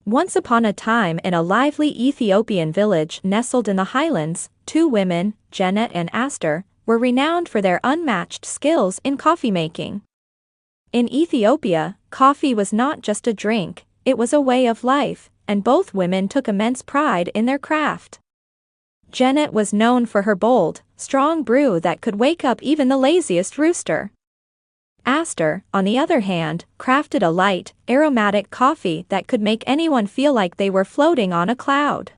Once upon a time in a lively Ethiopian village nestled in the highlands, two women, Janet and Aster, were renowned for their unmatched skills in coffee making. In Ethiopia, coffee was not just a drink, it was a way of life, and both women took immense pride in their craft. Janet was known for her bold, strong brew that could wake up even the laziest rooster. Aster, on the other hand, crafted a light, aromatic coffee that could make anyone feel like they were floating on a cloud.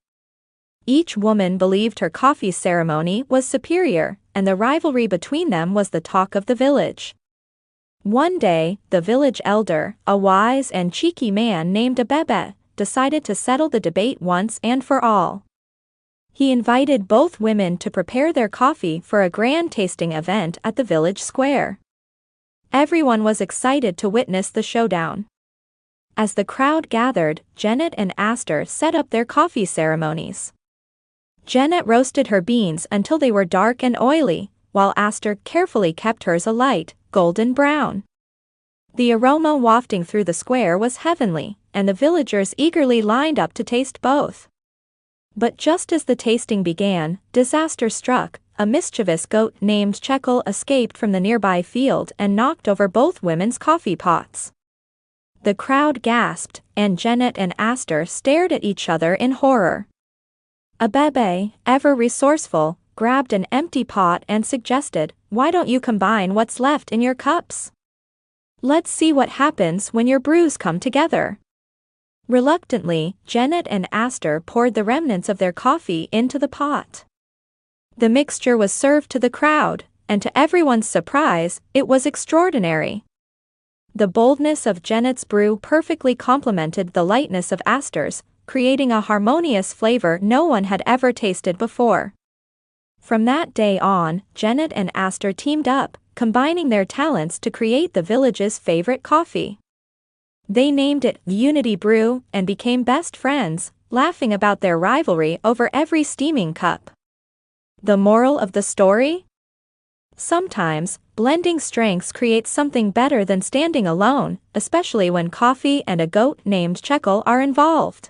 Each woman believed her coffee ceremony was superior, and the rivalry between them was the talk of the village. One day, the village elder, a wise and cheeky man named Abebe, decided to settle the debate once and for all. He invited both women to prepare their coffee for a grand tasting event at the village square. Everyone was excited to witness the showdown. As the crowd gathered, Janet and Aster set up their coffee ceremonies. Janet roasted her beans until they were dark and oily, while Aster carefully kept hers a light, golden brown. The aroma wafting through the square was heavenly, and the villagers eagerly lined up to taste both. But just as the tasting began, disaster struck. A mischievous goat named Chekel escaped from the nearby field and knocked over both women's coffee pots. The crowd gasped, and Janet and Aster stared at each other in horror. Abebe, ever resourceful, grabbed an empty pot and suggested, "Why don't you combine what's left in your cups? Let's see what happens when your brews come together." Reluctantly, Janet and Aster poured the remnants of their coffee into the pot. The mixture was served to the crowd, and to everyone's surprise, it was extraordinary. The boldness of Janet's brew perfectly complemented the lightness of Aster's, creating a harmonious flavor no one had ever tasted before. From that day on, Janet and Aster teamed up, combining their talents to create the village's favorite coffee. They named it Unity Brew and became best friends, laughing about their rivalry over every steaming cup. The moral of the story? Sometimes, blending strengths creates something better than standing alone, especially when coffee and a goat named Chekel are involved.